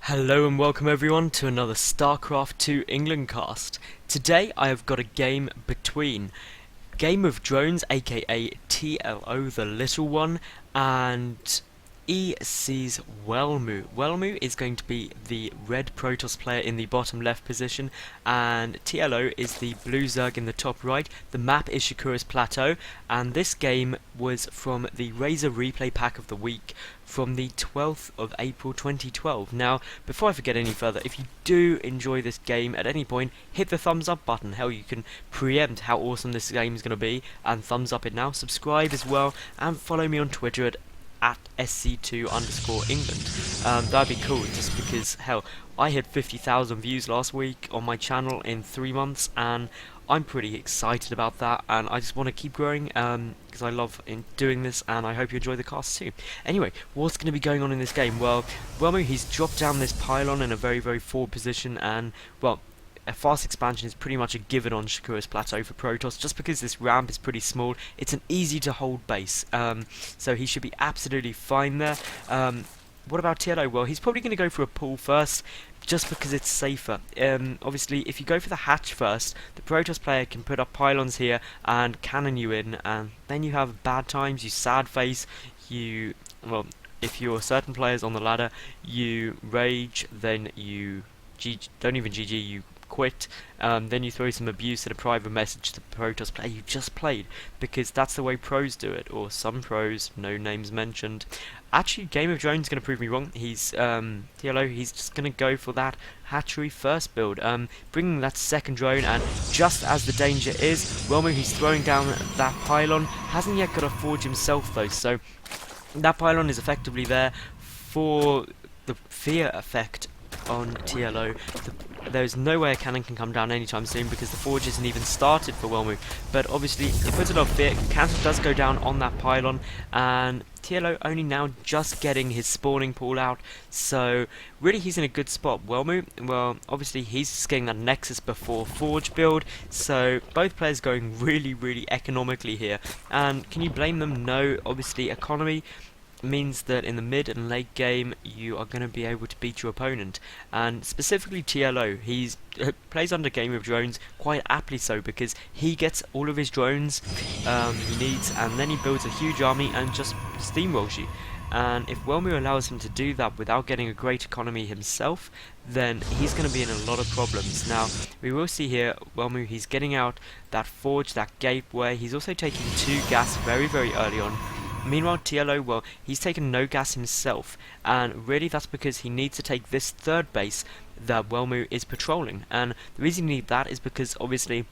Hello and welcome everyone to another StarCraft 2 England cast. Today I have got a game between Game of Drones aka TLO the little one and ECWelmu. Welmu is going to be the red Protoss player in the bottom left position, and TLO is the blue Zerg in the top right. The map is Shakura's Plateau, and this game was from the Razer replay pack of the week from the 12th of April 2012. Now, before I forget any further, if you do enjoy this game at any point, hit the thumbs up button. Hell, you can preempt how awesome this game is going to be and thumbs up it now. Subscribe as well, and follow me on Twitter at SC2_England. That'd be cool, just because, hell, I hit 50,000 views last week on my channel in 3 months, and I'm pretty excited about that, and I just want to keep growing, because I love doing this, and I hope you enjoy the cast too. Anyway, what's going to be going on in this game? Well, Welmu, he's dropped down this pylon in a very, very forward position, and, well, a fast expansion is pretty much a given on Shakura's Plateau for Protoss, just because this ramp is pretty small. It's an easy to hold base, so he should be absolutely fine there. What about TLO? Well, he's probably going to go for a pull first, just because it's safer. Obviously, if you go for the hatch first, the Protoss player can put up pylons here and cannon you in, and then you have bad times, you sad face, you, well, if you're certain players on the ladder, you rage, then you don't even GG, you quit, then you throw some abuse and a private message to the Protoss player you just played, because that's the way pros do it, or some pros, no names mentioned. Actually, Game of Drones is going to prove me wrong. He's, TLO, he's just going to go for that hatchery first build, bringing that second drone, and just as the danger is, Welmu, he's throwing down that pylon, hasn't yet got a forge himself though, so that pylon is effectively there for the fear effect on TLO. There's no way a cannon can come down anytime soon, because the forge isn't even started for Welmu, but obviously it puts a lot of fear. Cancel does go down on that pylon, and TLO only now just getting his spawning pool out, so really he's in a good spot. Welmu, well, obviously he's just getting that Nexus before forge build, so both players going really, really economically here, and can you blame them? No. Obviously economy means that in the mid and late game you are going to be able to beat your opponent, and specifically TLO, he's plays under Game of Drones quite aptly so, because he gets all of his drones he needs, and then he builds a huge army and just steamrolls you. And if Welmu allows him to do that without getting a great economy himself, then he's going to be in a lot of problems. Now, we will see here, Welmu, he's getting out that forge, that gateway. He's also taking 2 gas very, very early on. Meanwhile, TLO, well, he's taken no gas himself, and really that's because he needs to take this third base that Welmu is patrolling. And the reason you need that is because, obviously,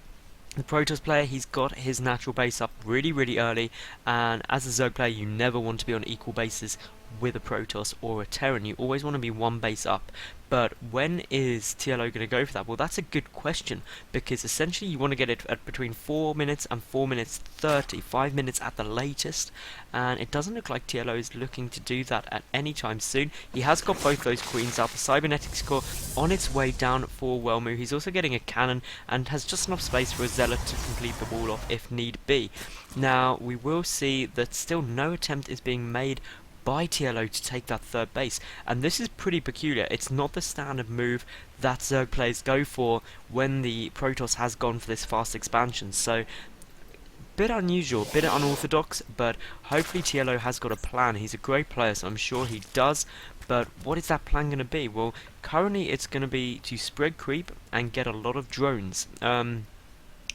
the Protoss player, he's got his natural base up really, really early, and as a Zerg player, you never want to be on equal bases with a Protoss or a Terran. You always want to be one base up. But when is TLO going to go for that? Well, that's a good question, because essentially you want to get it at between 4 minutes and 4 minutes 30, 5 minutes at the latest, and it doesn't look like TLO is looking to do that at any time soon. He has got both those queens up, the cybernetics core on its way down for Welmu. He's also getting a cannon and has just enough space for a zealot to complete the wall off if need be. Now, we will see that still no attempt is being made by TLO to take that third base, and this is pretty peculiar. It's not the standard move that Zerg players go for when the Protoss has gone for this fast expansion, so bit unusual, bit unorthodox, but hopefully TLO has got a plan. He's a great player, so I'm sure he does, but what is that plan going to be? Well, currently it's going to be to spread creep and get a lot of drones.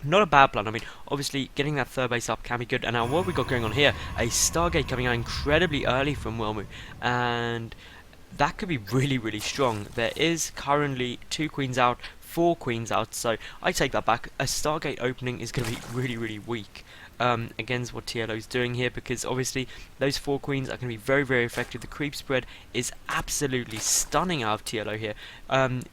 Not a bad plan. I mean, obviously, getting that third base up can be good. And now, what have we got going on here? A Stargate coming out incredibly early from Welmu, and that could be really, really strong. There is currently 2 queens out, 4 queens out, so I take that back. A Stargate opening is going to be really, really weak against what TLO is doing here, because obviously those 4 queens are going to be very, very effective. The creep spread is absolutely stunning out of TLO here.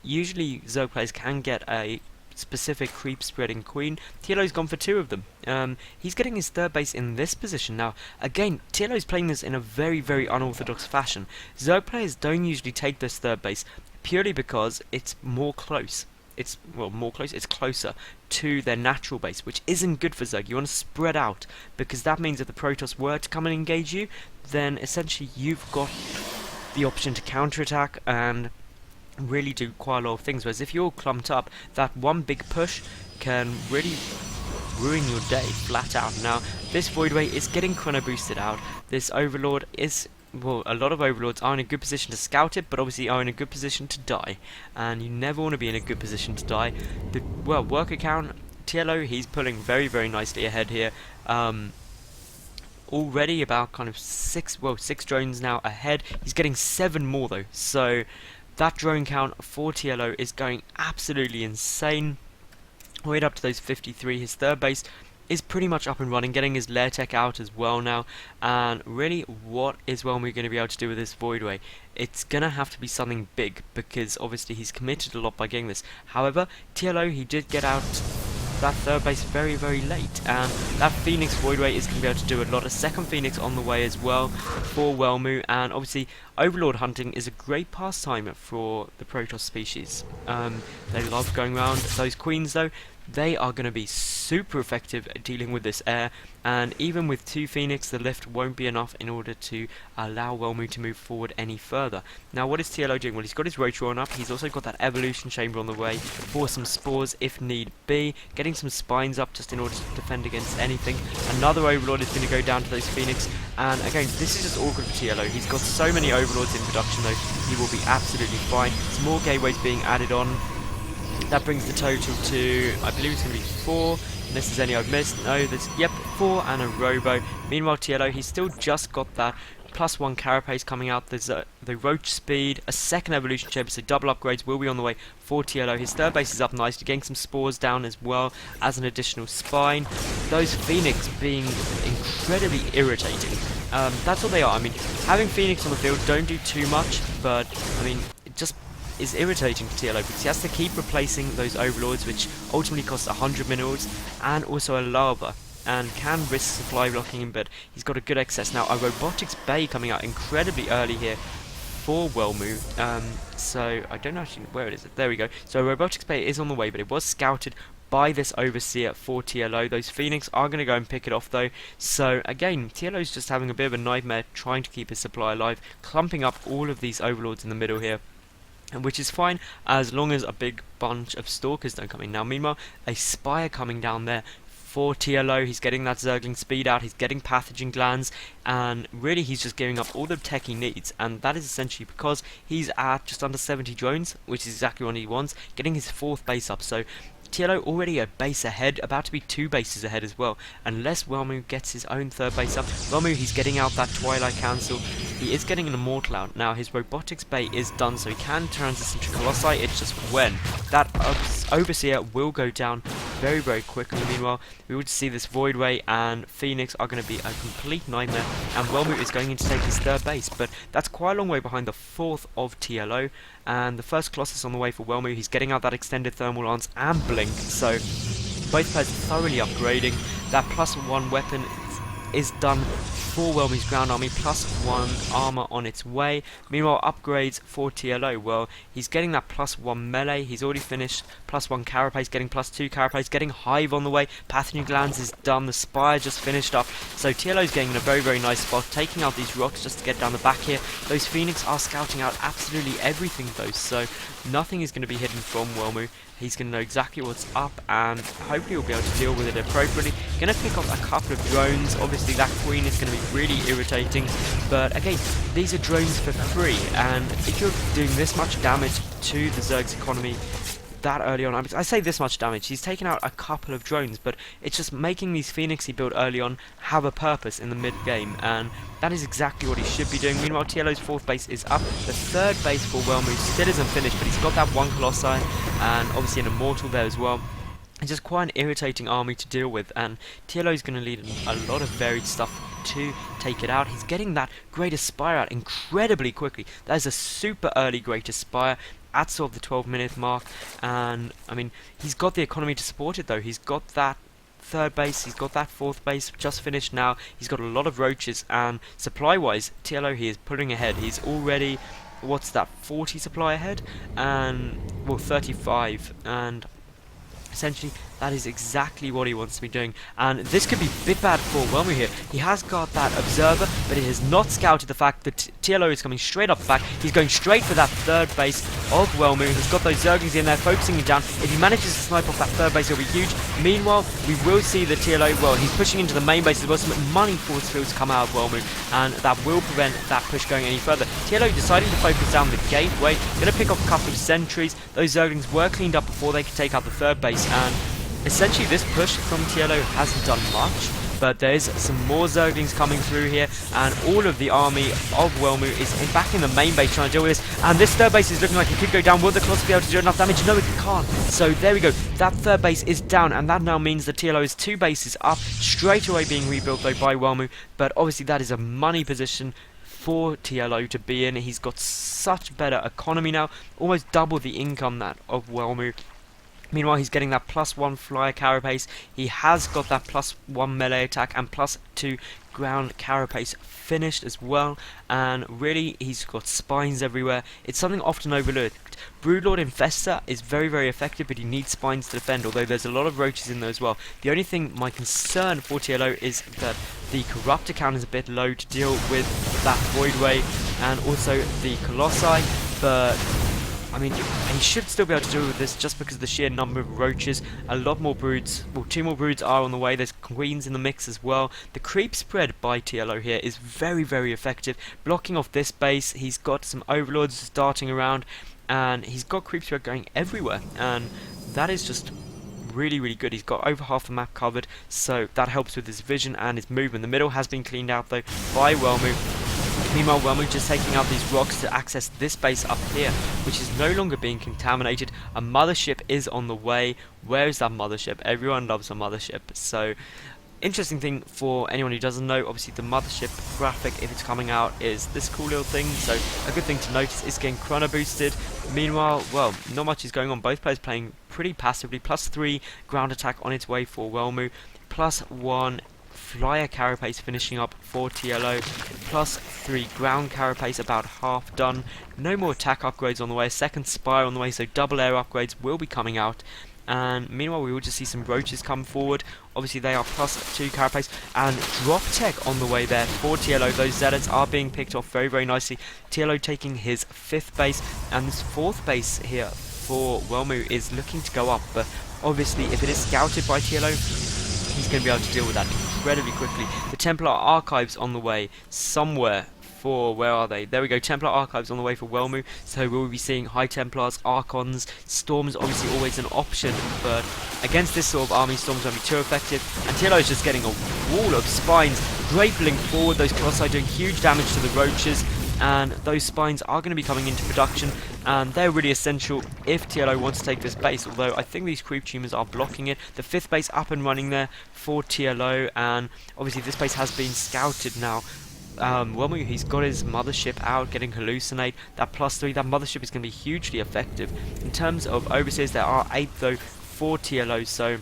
Usually, Zerg players can get a specific creep spreading queen. TLO's gone for 2 of them. He's getting his third base in this position. Now, again, TLO's playing this in a very, very unorthodox fashion. Zerg players don't usually take this third base, purely because it's more close. It's, well, more close, it's closer to their natural base, which isn't good for Zerg. You want to spread out, because that means if the Protoss were to come and engage you, then essentially you've got the option to counterattack, and really do quite a lot of things, whereas if you're clumped up, that one big push can really ruin your day flat out. Now, this Voidway is getting chrono boosted out. This Overlord is, well, a lot of Overlords are in a good position to scout it, but obviously are in a good position to die. And you never want to be in a good position to die. The, well, work account, TLO, he's pulling very, very nicely ahead here. Already about kind of six drones now ahead. He's getting 7 more though, so that drone count for TLO is going absolutely insane. Right up to those 53. His third base is pretty much up and running, getting his lair tech out as well now. And really, what is ECWelmu going to be able to do with this Voidway? It's going to have to be something big, because obviously he's committed a lot by getting this. However, TLO, he did get out that third base very, very late, and that Phoenix Voidway is going to be able to do a lot. A second Phoenix on the way as well for ECWelmu, and obviously Overlord hunting is a great pastime for the Protoss species. They love going around. Those queens though, they are going to be super effective at dealing with this air, and even with 2 Phoenix, the lift won't be enough in order to allow ECWelmu to move forward any further. Now, what is TLO doing? Well, he's got his Rotoron up, he's also got that Evolution Chamber on the way for some spores if need be, getting some spines up just in order to defend against anything. Another Overlord is going to go down to those Phoenix, and again, this is just awkward for TLO. He's got so many Overlords in production though, he will be absolutely fine. Some more gateways being added on. That brings the total to, I believe it's going to be 4, unless there's any I've missed. No, there's, yep, 4 and a Robo. Meanwhile, TLO, he's still just got that +1 carapace coming out. There's the Roach Speed, a second Evolution Chamber, so double upgrades will be on the way for TLO. His third base is up nicely, getting some spores down as well as an additional spine. Those Phoenix being incredibly irritating. That's what they are. I mean, having Phoenix on the field don't do too much, but, I mean, it just is irritating for TLO because he has to keep replacing those Overlords, which ultimately costs 100 minerals and also a lava, and can risk supply blocking him, but he's got a good excess. Now, a Robotics Bay coming out incredibly early here for ECWelmu, so I don't know actually where it is. There we go. So Robotics Bay is on the way, but it was scouted by this Overseer for TLO. Those Phoenix are going to go and pick it off though, so again, TLO's just having a bit of a nightmare trying to keep his supply alive, clumping up all of these Overlords in the middle here. And which is fine as long as a big bunch of Stalkers don't come in. Now, meanwhile, a Spire coming down there for TLO. He's getting that Zergling speed out, he's getting Pathogen Glands, and really he's just giving up all the tech he needs, and that is essentially because he's at just under 70 drones, which is exactly what he wants, getting his 4th base up. So TLO already a base ahead, about to be 2 bases ahead as well, unless ECWelmu gets his own 3rd base up. ECWelmu, he's getting out that Twilight Council, he is getting an Immortal out. Now his Robotics Bay is done, so he can transition to Colossi, it's just when. That Overseer will go down very, very quickly. Meanwhile, we would see this Voidway and Phoenix are going to be a complete nightmare, and ECWelmu is going in to take his 3rd base, but that's quite a long way behind the 4th of TLO, and the first Colossus on the way for ECWelmu. He's getting out that extended thermal lance and blink, so both players thoroughly upgrading. That +1 weapon is done for ECWelmu's ground army, +1 armor on its way. Meanwhile, upgrades for TLO, well, he's getting that +1 melee, he's already finished, +1 carapace, getting +2 carapace, getting Hive on the way, Pathogen Glands is done, the Spire just finished up, so TLO's getting in a very, very nice spot, taking out these rocks just to get down the back here. Those Phoenix are scouting out absolutely everything though, so nothing is going to be hidden from ECWelmu. He's going to know exactly what's up, and hopefully he'll be able to deal with it appropriately. Going to pick off a couple of drones. Obviously that Queen is going to be really irritating, but again, these are drones for free, and if you're doing this much damage to the Zerg's economy that early on, I say this much damage, he's taken out a couple of drones, but it's just making these Phoenix he built early on have a purpose in the mid-game, and that is exactly what he should be doing. Meanwhile, TLO's 4th base is up, the 3rd base for ECWelmu still isn't finished, but he's got that 1 Colossi, and obviously an Immortal there as well. It's just quite an irritating army to deal with, and TLO is going to need a lot of varied stuff to take it out. He's getting that Greater Spire out incredibly quickly. That is a super early Greater Spire at sort of the 12-minute mark, and I mean, he's got the economy to support it though. He's got that 3rd base, he's got that 4th base just finished now, he's got a lot of roaches, and supply-wise, TLO, he is pulling ahead. He's already, what's that, 40 supply ahead, and, well, 35, and essentially that is exactly what he wants to be doing, and this could be a bit bad for Welmu here. He has got that observer, but he has not scouted the fact that TLO is coming straight up the back. He's going straight for that third base of Welmu. He's got those Zerglings in there, focusing him down. If he manages to snipe off that third base, it'll be huge. Meanwhile, we will see the TLO, well, he's pushing into the main base as well. Some money force fields come out of Welmu, and that will prevent that push going any further. TLO deciding to focus down the gateway, going to pick off a couple of sentries. Those Zerglings were cleaned up before they could take out the third base, and essentially this push from TLO hasn't done much, but there's some more Zerglings coming through here, and all of the army of Welmu is back in the main base trying to deal with this, and this third base is looking like it could go down. Will the Colossus be able to do enough damage? No, it can't. So there we go, that third base is down, and that now means the TLO is 2 bases up, straight away being rebuilt though by Welmu, but obviously that is a money position for TLO to be in. He's got such better economy now, almost double the income that of Welmu. Meanwhile, he's getting that +1 flyer carapace. He has got that +1 melee attack and +2 ground carapace finished as well. And really, he's got spines everywhere. It's something often overlooked. Broodlord Infestor is very, very effective, but he needs spines to defend, although there's a lot of roaches in there as well. The only thing, my concern for TLO, is that the Corruptor count is a bit low to deal with that Void Wave and also the Colossi, but I mean, he should still be able to deal with this just because of the sheer number of roaches. A lot more broods, well, 2 more broods are on the way. There's queens in the mix as well. The creep spread by TLO here is very, very effective. Blocking off this base, he's got some overlords darting around, and he's got creep spread going everywhere, and that is just really, really good. He's got over half the map covered, so that helps with his vision and his movement. The middle has been cleaned out though by Welmu. Meanwhile, Welmu just taking out these rocks to access this base up here, which is no longer being contaminated. A mothership is on the way. Where is that mothership? Everyone loves a mothership. So, interesting thing for anyone who doesn't know, obviously the mothership graphic, if it's coming out, is this cool little thing. So, a good thing to notice is getting chrono boosted. Meanwhile, well, not much is going on. Both players playing pretty passively. +3 ground attack on its way for Welmu. +1 flyer carapace finishing up for TLO, +3 ground carapace about half done. No more attack upgrades on the way, a second spire on the way, so double air upgrades will be coming out. And meanwhile, we will just see some roaches come forward. Obviously, they are +2 carapace, and drop tech on the way there for TLO. Those zealots are being picked off very, very nicely. TLO taking his 5th base, and this 4th base here for Welmu is looking to go up, but obviously, if it is scouted by TLO, he's going to be able to deal with that incredibly quickly. The Templar Archives on the way somewhere for, where are they? There we go, Templar Archives on the way for Welmu, so we'll be seeing High Templars, Archons. Storms obviously always an option, but against this sort of army, Storms won't be too effective, and TLO is just getting a wall of spines, grappling forward. Those Colossi doing huge damage to the roaches, and those spines are going to be coming into production, and they're really essential if TLO wants to take this base, although I think these creep tumors are blocking it. The 5th base up and running there for TLO, and obviously this base has been scouted now. Welmu, he's got his mothership out, getting hallucinate. That +3, that mothership is going to be hugely effective. In terms of overseers, there are 8 though for TLO, so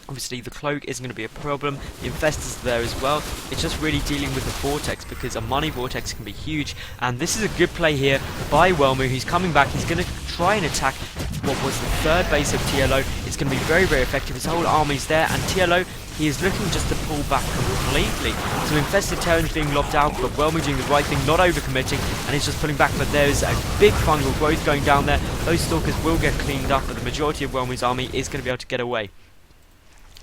obviously the cloak isn't going to be a problem. The infestors are there as well. It's just really dealing with the vortex, because a money vortex can be huge, and this is a good play here by Welmu. He's coming back. He's going to try and attack what was the 3rd base of TLO. It's going to be very, very effective. His whole army's there, and TLO, he is looking just to pull back completely. Some infested Terrans being lobbed out, but Welmu doing the right thing, not overcommitting, and he's just pulling back. But there's a big fungal growth going down there. Those stalkers will get cleaned up, but the majority of Welmu's army is going to be able to get away.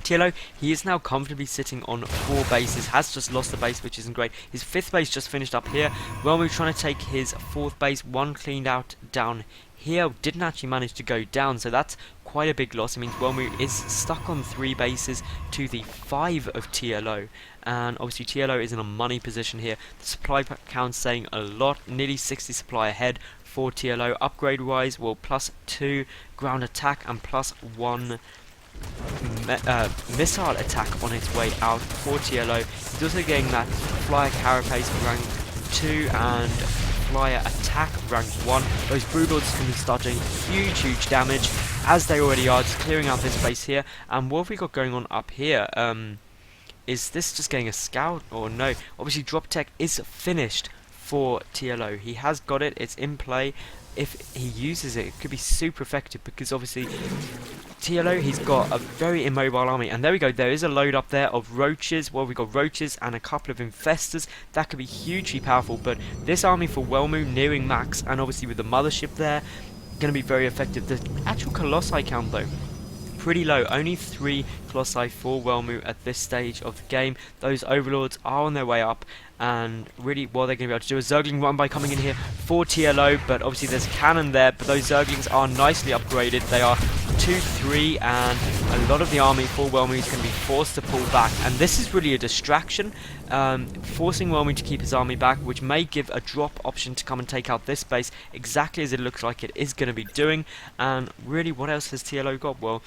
TLO, he is now comfortably sitting on 4 bases, has just lost a base, which isn't great. His 5th base just finished up here. Welmu trying to take his 4th base, 1 cleaned out down here, didn't actually manage to go down, so that's quite a big loss. It means Welmu is stuck on 3 bases to the 5 of TLO, and obviously TLO is in a money position here. The supply count saying a lot, nearly 60 supply ahead for TLO. Upgrade wise, well, +2 ground attack and +1 missile attack on its way out for TLO. He's also getting that flyer carapace rank 2 and flyer attack rank 1. Those broodlords can start doing huge damage, as they already are, just clearing out this base here. And what have we got going on up here? Is this just getting a scout or no? Obviously drop tech is finished for TLO. He has got it, it's in play. If he uses it, it could be super effective, because obviously TLO, he's got a very immobile army, and there we go, there is a load up there of roaches. Well, we got roaches and a couple of infestors. That could be hugely powerful, but this army for Welmu nearing max, and obviously with the mothership there, going to be very effective. The actual Colossi count though, pretty low, only 3 Colossi for Welmu at this stage of the game. Those overlords are on their way up, and really what they're going to be able to do is Zergling run by coming in here for TLO, but obviously there's cannon there, but those Zerglings are nicely upgraded. They are 2-3, and a lot of the army for Welmu is going to be forced to pull back, and this is really a distraction, forcing Welmu to keep his army back, which may give a drop option to come and take out this base, exactly as it looks like it is going to be doing. And really, what else has TLO got? Well,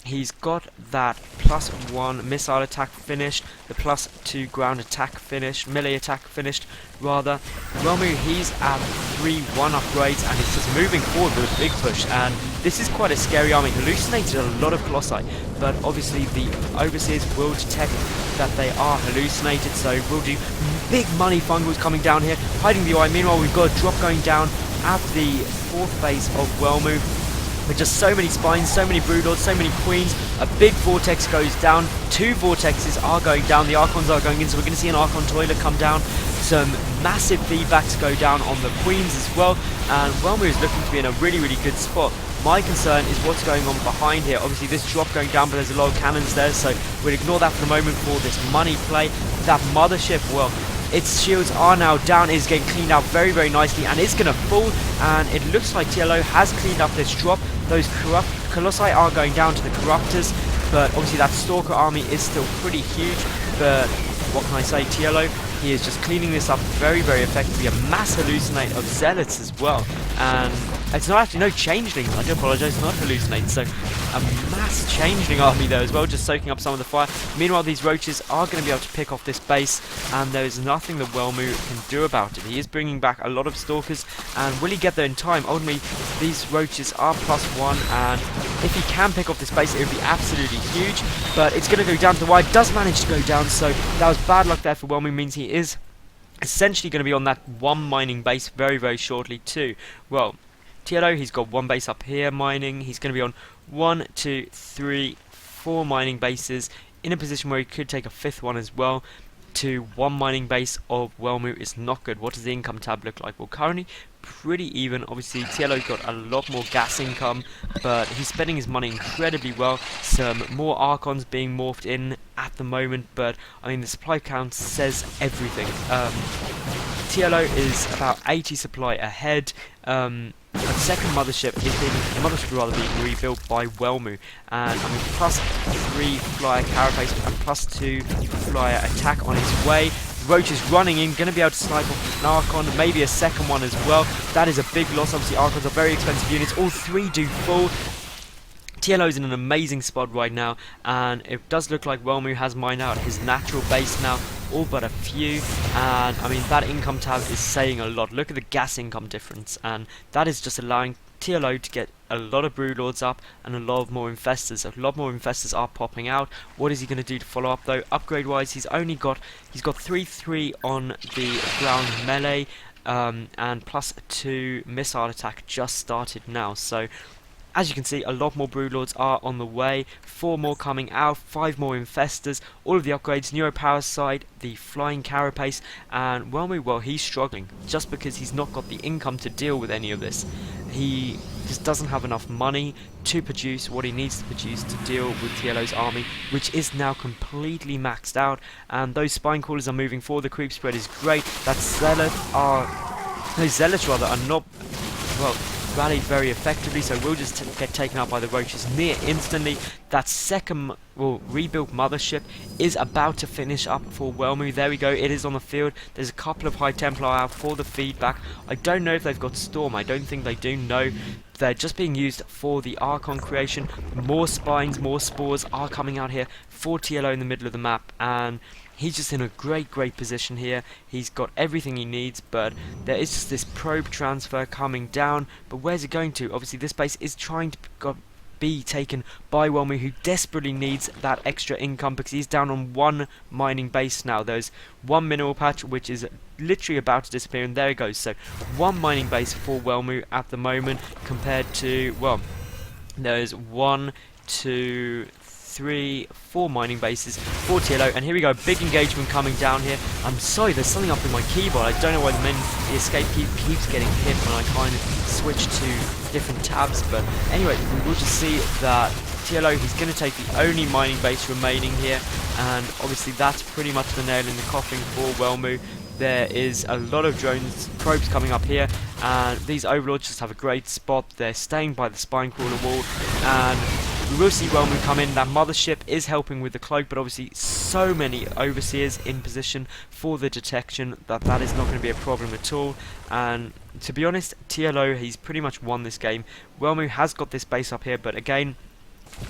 he's got that +1 missile attack finished, the +2 ground attack finished, melee attack finished, rather. Welmu, he's at 3-1 upgrades, and he's just moving forward with a big push, and this is quite a scary army. Hallucinated a lot of Colossi, but obviously the Overseers will detect that they are hallucinated, so we'll do big money fungals coming down here, hiding the eye. Meanwhile, we've got a drop going down at the 4th base of Welmu, with just so many spines, so many broodlords, so many queens. A big vortex goes down, 2 vortexes are going down, the Archons are going in, so we're going to see an Archon toilet come down, some massive feedbacks go down on the queens as well, and Welmu is looking to be in a really, really good spot. My concern is what's going on behind here. Obviously this drop going down, but there's a lot of cannons there, so we'll ignore that for the moment for this money play. That mothership, well, its shields are now down, is getting cleaned out very, very nicely, and it's going to fall, and it looks like TLO has cleaned up this drop. Those Colossi are going down to the Corruptors, but obviously that Stalker army is still pretty huge, but what can I say, TLO, he is just cleaning this up very, very effectively. A mass hallucinate of Zealots as well, and it's not actually, no, changelings, I do apologise, not hallucinate, so a mass changeling army there as well, just soaking up some of the fire. Meanwhile, these roaches are going to be able to pick off this base, and there is nothing that Welmu can do about it. He is bringing back a lot of Stalkers, and will he get there in time? Ultimately, these roaches are +1, and if he can pick off this base, it would be absolutely huge, but it's going to go down to the wire. Does manage to go down, so that was bad luck there for Welmu, means he is essentially going to be on that 1 mining base very, very shortly too. Well, TLO, he's got 1 base up here mining. He's going to be on 1, 2, 3, 4 mining bases, in a position where he could take a 5th one as well. To 1 mining base of Welmu is not good. What does the income tab look like? Well, currently pretty even. Obviously TLO's got a lot more gas income, but he's spending his money incredibly well. Some more Archons being morphed in at the moment, but I mean the supply count says everything. TLO is about 80 supply ahead. The second mothership being rebuilt by Welmu, and I mean +3 flyer carapace and +2 flyer attack on its way. Roach is running in, going to be able to snipe off an Archon, maybe a second one as well. That is a big loss. Obviously Archons are very expensive units, all 3 do full. TLO is in an amazing spot right now, and it does look like Welmu has mined out his natural base now, all but a few, and I mean that income tab is saying a lot. Look at the gas income difference, and that is just allowing TLO to get a lot of broodlords up and a lot more infestors. A lot more infestors are popping out. What is he going to do to follow up though? Upgrade wise, he's got 3-3 on the ground melee, and +2 missile attack just started now. So as you can see, a lot more broodlords are on the way, 4 more coming out, 5 more infestors, all of the upgrades, neuroparasite, the flying carapace, and Welmu, well, he's struggling, just because he's not got the income to deal with any of this. He just doesn't have enough money to produce what he needs to produce to deal with TLO's army, which is now completely maxed out, and those spine crawlers are moving forward. The creep spread is great. Those zealots are not, well, rallied very effectively, so we'll just get taken out by the roaches near instantly. That second, well, rebuilt mothership is about to finish up for Welmu. There we go, it is on the field. There's a couple of High Templar out for the feedback. I don't know if they've got Storm, I don't think they do. No, they're just being used for the Archon creation. More spines, more spores are coming out here for TLO in the middle of the map, and he's just in a great position here. He's got everything he needs, but there is just this probe transfer coming down. But where's it going to? Obviously this base is trying to be taken by Welmu, who desperately needs that extra income because he's down on 1 mining base now. There's 1 mineral patch which is literally about to disappear, and there it goes. So 1 mining base for Welmu at the moment, compared to, well, there's 1, 2, 3, 4 mining bases for TLO, and here we go, big engagement coming down here. I'm sorry, there's something up in my keyboard. I don't know why the escape key keeps getting hit when I kind of switch to different tabs, but anyway, we will just see that TLO, he's going to take the only mining base remaining here, and obviously that's pretty much the nail in the coffin for Welmu. There is a lot of probes coming up here, and these overlords just have a great spot. They're staying by the spine crawler wall, and we will see Welmu come in. That mothership is helping with the cloak, but obviously so many overseers in position for the detection that is not going to be a problem at all. And to be honest, TLO, he's pretty much won this game. Welmu has got this base up here, but again,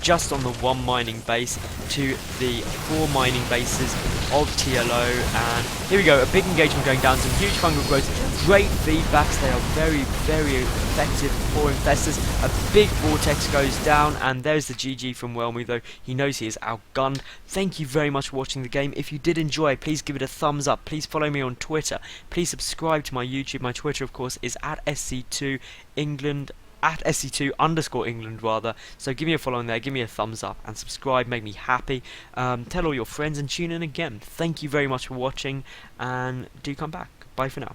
just on the 1 mining base to the 4 mining bases of TLO, and here we go, a big engagement going down, some huge fungal growth, great feedbacks. They are very, very effective for infestors. A big vortex goes down, and there's the GG from Welmu, though he knows he is outgunned. Thank you very much for watching the game. If you did enjoy, please give it a thumbs up, please follow me on Twitter, please subscribe to my YouTube. My Twitter, of course, is at SC2England, at SC2_England rather. So give me a follow in there, give me a thumbs up and subscribe, make me happy. Tell all your friends and tune in again. Thank you very much for watching, and do come back. Bye for now.